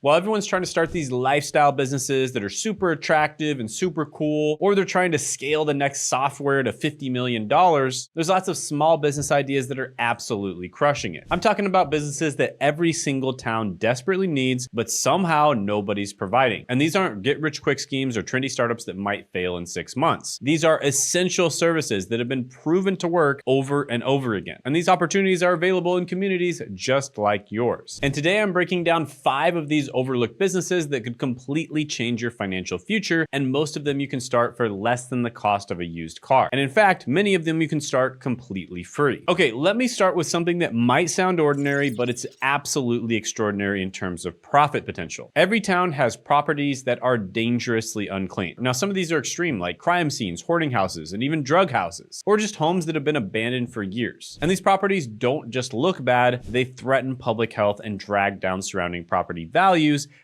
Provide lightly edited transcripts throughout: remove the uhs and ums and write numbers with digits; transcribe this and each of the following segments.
While everyone's trying to start these lifestyle businesses that are super attractive and super cool, or they're trying to scale the next software to $50 million, there's lots of small business ideas that are absolutely crushing it. I'm talking about businesses that every single town desperately needs, but somehow nobody's providing. And these aren't get-rich-quick schemes or trendy startups that might fail in 6 months. These are essential services that have been proven to work over and over again. And these opportunities are available in communities just like yours. And today I'm breaking down 5 of these overlooked businesses that could completely change your financial future, and most of them you can start for less than the cost of a used car. And in fact, many of them you can start completely free. Okay, let me start with something that might sound ordinary, but it's absolutely extraordinary in terms of profit potential. Every town has properties that are dangerously unclean. Now, some of these are extreme, like crime scenes, hoarding houses, and even drug houses, or just homes that have been abandoned for years. And these properties don't just look bad, they threaten public health and drag down surrounding property values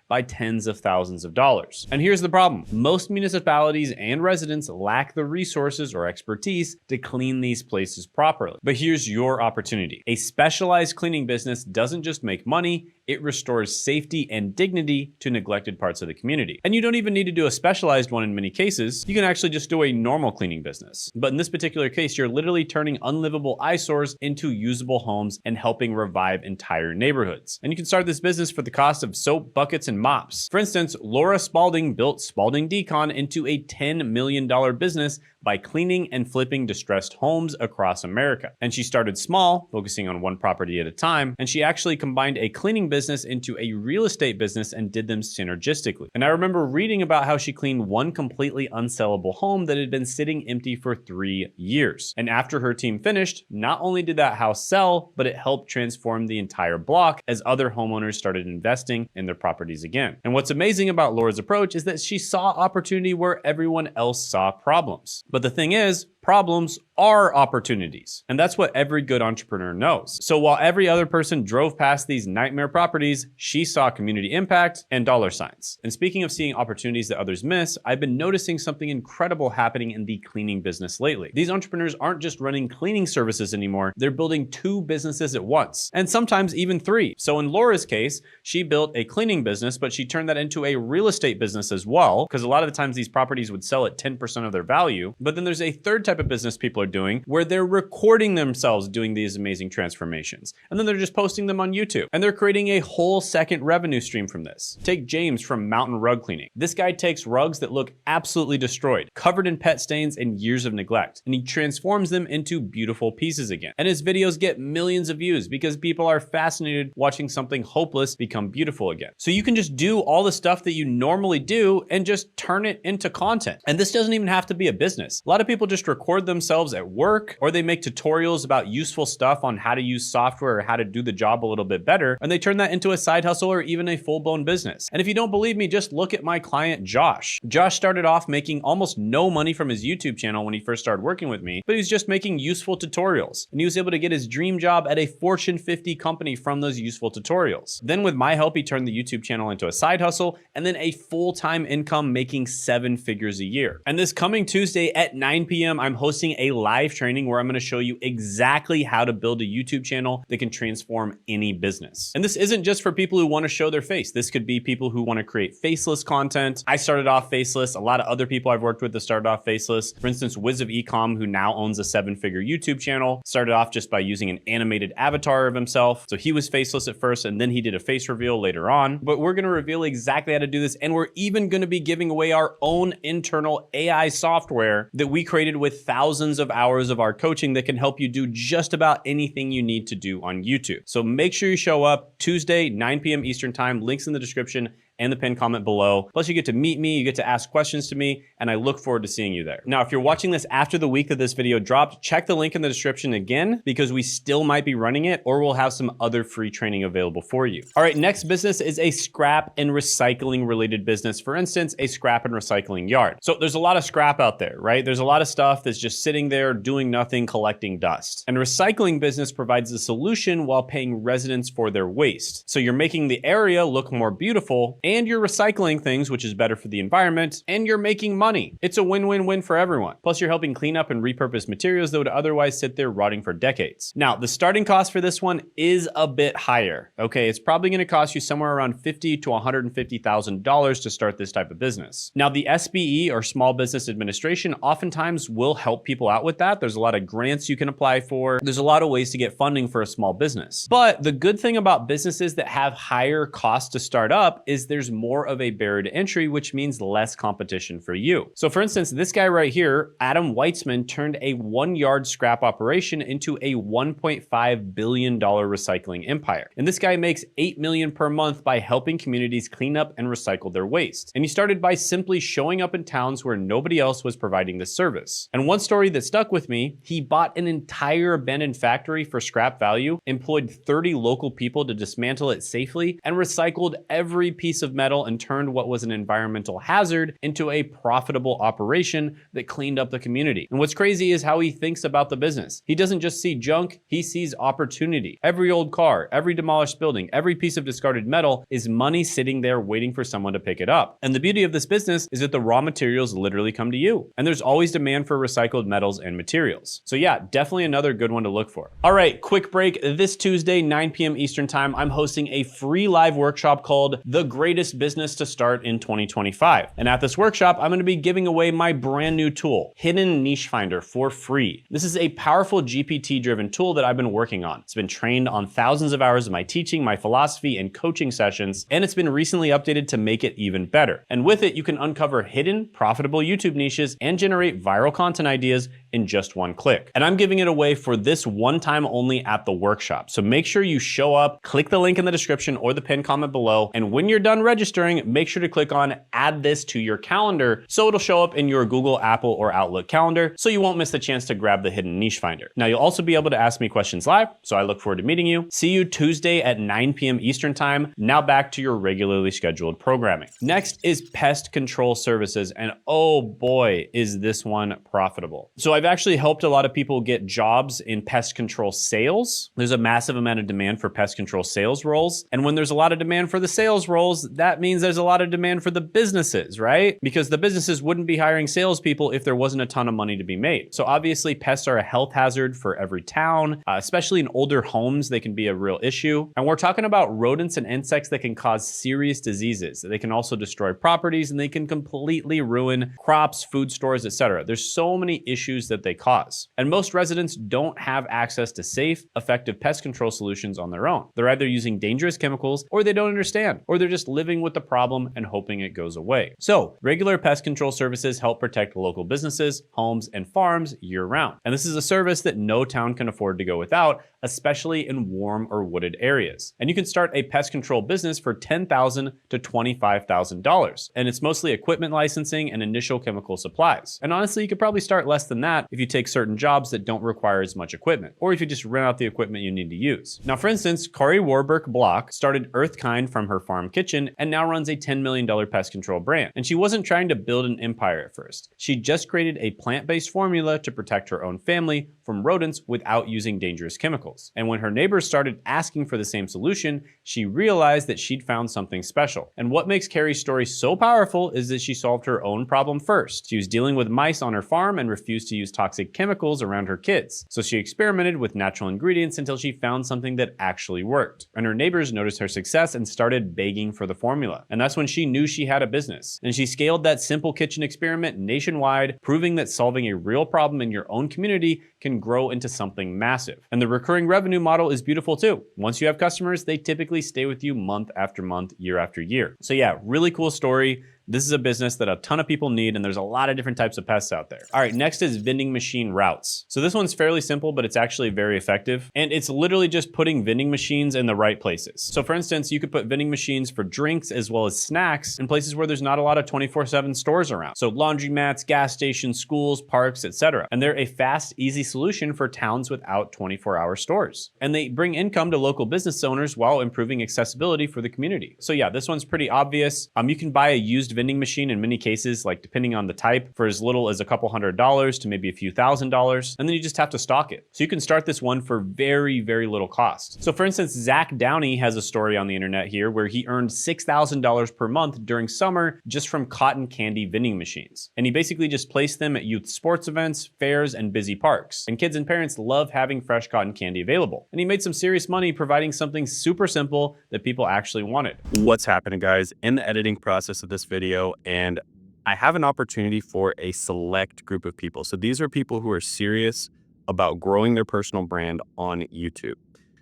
by tens of thousands of dollars. And here's the problem. Most municipalities and residents lack the resources or expertise to clean these places properly. But here's your opportunity. A specialized cleaning business doesn't just make money, it restores safety and dignity to neglected parts of the community. And you don't even need to do a specialized one in many cases. You can actually just do a normal cleaning business. But in this particular case, you're literally turning unlivable eyesores into usable homes and helping revive entire neighborhoods. And you can start this business for the cost of soap, buckets, and mops. For instance, Laura Spalding built Spalding Decon into a $10 million business by cleaning and flipping distressed homes across America. And she started small, focusing on one property at a time, and she actually combined a cleaning business into a real estate business and did them synergistically. And I remember reading about how she cleaned one completely unsellable home that had been sitting empty for 3 years. And after her team finished, not only did that house sell, but it helped transform the entire block as other homeowners started investing in their properties again. And what's amazing about Laura's approach is that she saw opportunity where everyone else saw problems. But the thing is, problems are opportunities. And that's what every good entrepreneur knows. So while every other person drove past these nightmare properties, she saw community impact and dollar signs. And speaking of seeing opportunities that others miss, I've been noticing something incredible happening in the cleaning business lately. These entrepreneurs aren't just running cleaning services anymore, they're building 2 businesses at once, and sometimes even 3. So in Laura's case, she built a cleaning business, but she turned that into a real estate business as well, because a lot of the times these properties would sell at 10% of their value. But then there's a third type of business people are doing where they're recording themselves doing these amazing transformations, and then they're just posting them on YouTube, and they're creating a whole second revenue stream from this. Take James from Mountain Rug Cleaning. This guy takes rugs that look absolutely destroyed, covered in pet stains and years of neglect, and he transforms them into beautiful pieces again. And his videos get millions of views because people are fascinated watching something hopeless become beautiful again. So you can just do all the stuff that you normally do and just turn it into content. And this doesn't even have to be a business. A lot of people just record themselves at work, or they make tutorials about useful stuff on how to use software or how to do the job a little bit better, and they turn that into a side hustle or even a full-blown business. And if you don't believe me, just look at my client Josh. Josh started off making almost no money from his YouTube channel when he first started working with me, but he was just making useful tutorials, and he was able to get his dream job at a Fortune 50 company from those useful tutorials. Then with my help, he turned the YouTube channel into a side hustle and then a full-time income, making 7 figures a year. And this coming Tuesday at 9 p.m., I'm hosting a live training where I'm going to show you exactly how to build a YouTube channel that can transform any business. And this isn't just for people who want to show their face. This could be people who want to create faceless content. I started off faceless. A lot of other people I've worked with that started off faceless. For instance, Wiz of Ecom, who now owns a 7-figure YouTube channel, started off just by using an animated avatar of himself. So he was faceless at first, and then he did a face reveal later on. But we're going to reveal exactly how to do this, and we're even going to be giving away our own internal AI software that we created with thousands of hours of our coaching that can help you do just about anything you need to do on YouTube. So make sure you show up Tuesday, 9 p.m. Eastern time, links in the description and the pinned comment below. Plus you get to meet me, you get to ask questions to me, and I look forward to seeing you there. Now, if you're watching this after the week that this video dropped, check the link in the description again, because we still might be running it, or we'll have some other free training available for you. All right, next business is a scrap and recycling related business. For instance, a scrap and recycling yard. So there's a lot of scrap out there, right? There's a lot of stuff that's just sitting there doing nothing, collecting dust. And a recycling business provides a solution while paying residents for their waste. So you're making the area look more beautiful and you're recycling things, which is better for the environment, and you're making money. It's a win-win-win for everyone. Plus, you're helping clean up and repurpose materials that would otherwise sit there rotting for decades. Now, the starting cost for this one is a bit higher. Okay, it's probably going to cost you somewhere around $50,000 to $150,000 to start this type of business. Now, the SBE, or Small Business Administration, oftentimes will help people out with that. There's a lot of grants you can apply for. There's a lot of ways to get funding for a small business. But the good thing about businesses that have higher costs to start up is there's more of a barrier to entry, which means less competition for you. So for instance, this guy right here, Adam Weitzman, turned a 1-yard scrap operation into a $1.5 billion recycling empire. And this guy makes $8 million per month by helping communities clean up and recycle their waste. And he started by simply showing up in towns where nobody else was providing this service. And one story that stuck with me, he bought an entire abandoned factory for scrap value, employed 30 local people to dismantle it safely, and recycled every piece of metal and turned what was an environmental hazard into a profitable operation that cleaned up the community. And what's crazy is how he thinks about the business. He doesn't just see junk, he sees opportunity. Every old car, every demolished building, every piece of discarded metal is money sitting there waiting for someone to pick it up. And the beauty of this business is that the raw materials literally come to you. And there's always demand for recycled metals and materials. So yeah, definitely another good one to look for. All right, quick break. This Tuesday, 9 p.m. Eastern time, I'm hosting a free live workshop called The Greatest Business to Start in 2025. And at this workshop, I'm going to be giving away my brand new tool, Hidden Niche Finder, for free. This is a powerful GPT-driven tool that I've been working on. It's been trained on thousands of hours of my teaching, my philosophy, and coaching sessions, and it's been recently updated to make it even better. And with it, you can uncover hidden, profitable YouTube niches and generate viral content ideas in just one click. And I'm giving it away for this one time only at the workshop. So make sure you show up, click the link in the description or the pinned comment below. And when you're done registering, make sure to click on add this to your calendar so it'll show up in your Google, Apple, or Outlook calendar so you won't miss the chance to grab the Hidden Niche Finder. Now you'll also be able to ask me questions live, so I look forward to meeting you. See you Tuesday at 9 p.m. Eastern time. Now back to your regularly scheduled programming. Next is pest control services, and oh boy, is this one profitable. So I've actually helped a lot of people get jobs in pest control sales. There's a massive amount of demand for pest control sales roles. And when there's a lot of demand for the sales roles, that means there's a lot of demand for the businesses, right? Because the businesses wouldn't be hiring salespeople if there wasn't a ton of money to be made. So obviously pests are a health hazard for every town, especially in older homes, they can be a real issue. And we're talking about rodents and insects that can cause serious diseases. They can also destroy properties and they can completely ruin crops, food stores, etc. There's so many issues that they cause. And most residents don't have access to safe, effective pest control solutions on their own. They're either using dangerous chemicals or they don't understand, or they're just living with the problem and hoping it goes away. So regular pest control services help protect local businesses, homes, and farms year round. And this is a service that no town can afford to go without, especially in warm or wooded areas. And you can start a pest control business for $10,000 to $25,000. And it's mostly equipment licensing and initial chemical supplies. And honestly, you could probably start less than that if you take certain jobs that don't require as much equipment, or if you just rent out the equipment you need to use. Now, for instance, Kari Warburg Block started Earthkind from her farm kitchen and now runs a $10 million pest control brand. And she wasn't trying to build an empire at first. She just created a plant-based formula to protect her own family from rodents without using dangerous chemicals. And when her neighbors started asking for the same solution, she realized that she'd found something special. And what makes Kari's story so powerful is that she solved her own problem first. She was dealing with mice on her farm and refused to use toxic chemicals around her kids. So she experimented with natural ingredients until she found something that actually worked. And her neighbors noticed her success and started begging for the formula. And that's when she knew she had a business. And she scaled that simple kitchen experiment nationwide, proving that solving a real problem in your own community can grow into something massive. And the recurring revenue model is beautiful too. Once you have customers, they typically stay with you month after month, year after year. So yeah, really cool story. This is a business that a ton of people need, and there's a lot of different types of pests out there. All right, next is vending machine routes. So this one's fairly simple, but it's actually very effective. And it's literally just putting vending machines in the right places. So for instance, you could put vending machines for drinks as well as snacks in places where there's not a lot of 24/7 stores around. So laundromats, gas stations, schools, parks, etc. And they're a fast, easy solution for towns without 24-hour stores. And they bring income to local business owners while improving accessibility for the community. So yeah, this one's pretty obvious. You can buy a used vending machine in many cases, like depending on the type, for as little as a couple $100 to maybe a few $1,000s, and then you just have to stock it. So you can start this one for very, very little cost. So for instance, Zach Downey has a story on the internet here where he earned $6,000 per month during summer just from cotton candy vending machines. And he basically just placed them at youth sports events, fairs, and busy parks. And kids and parents love having fresh cotton candy available. And he made some serious money providing something super simple that people actually wanted. What's happening, guys? In the editing process of this video, and I have an opportunity for a select group of people. So these are people who are serious about growing their personal brand on YouTube.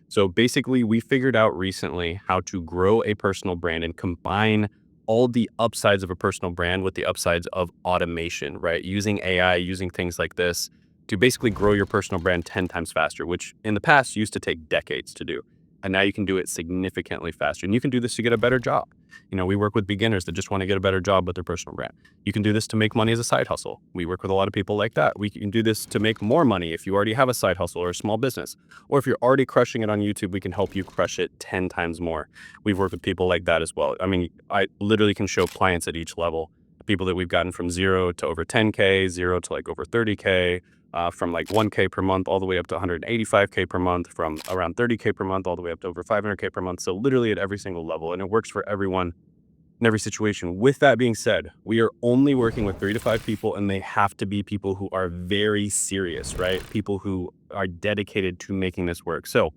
So basically, we figured out recently how to grow a personal brand and combine all the upsides of a personal brand with the upsides of automation, right? Using AI, using things like this to basically grow your personal brand 10 times faster, which in the past used to take decades to do. And now you can do it significantly faster. And you can do this to get a better job. You know, we work with beginners that just want to get a better job with their personal brand. You can do this to make money as a side hustle. We work with a lot of people like that. We can do this to make more money if you already have a side hustle or a small business. Or if you're already crushing it on YouTube, we can help you crush it 10 times more. We've worked with people like that as well. I mean, I literally can show clients at each level. People that we've gotten from 0 to over 10K, 0 to like over 30K, from like 1K per month all the way up to 185K per month, from around 30K per month all the way up to over 500K per month. So literally at every single level, and it works for everyone in every situation. With that being said, we are only working with 3 to 5 people, and they have to be people who are very serious, right? People who are dedicated to making this work. So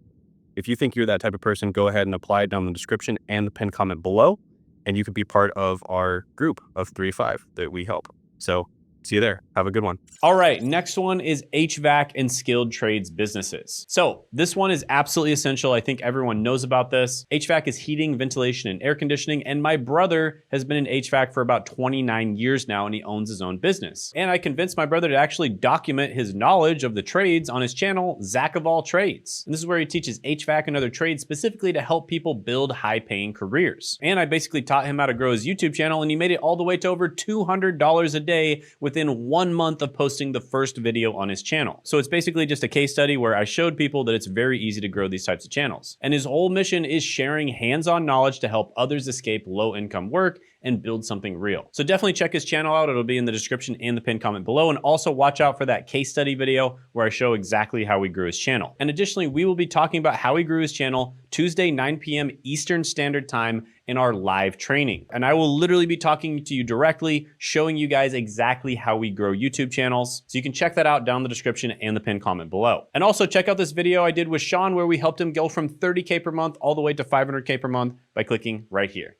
if you think you're that type of person, go ahead and apply down in the description and the pinned comment below, and you could be part of our group of 3 to 5 that we help. So see you there. Have a good one. All right, next one is HVAC and skilled trades businesses. So this one is absolutely essential. I think everyone knows about this. HVAC is heating, ventilation, and air conditioning. And my brother has been in HVAC for about 29 years now, and he owns his own business. And I convinced my brother to actually document his knowledge of the trades on his channel, Zach of All Trades. And this is where he teaches HVAC and other trades specifically to help people build high-paying careers. And I basically taught him how to grow his YouTube channel, and he made it all the way to over $200 a day within 1 month of posting the first video on his channel. So it's basically just a case study where I showed people that it's very easy to grow these types of channels. And his whole mission is sharing hands-on knowledge to help others escape low-income work and build something real. So definitely check his channel out. It'll be in the description and the pinned comment below. And also watch out for that case study video where I show exactly how we grew his channel. And additionally, we will be talking about how he grew his channel Tuesday, 9 p.m. Eastern Standard Time in our live training. And I will literally be talking to you directly, showing you guys exactly how we grow YouTube channels. So you can check that out down in the description and the pinned comment below. And also check out this video I did with Sean where we helped him go from 30K per month all the way to 500K per month by clicking right here.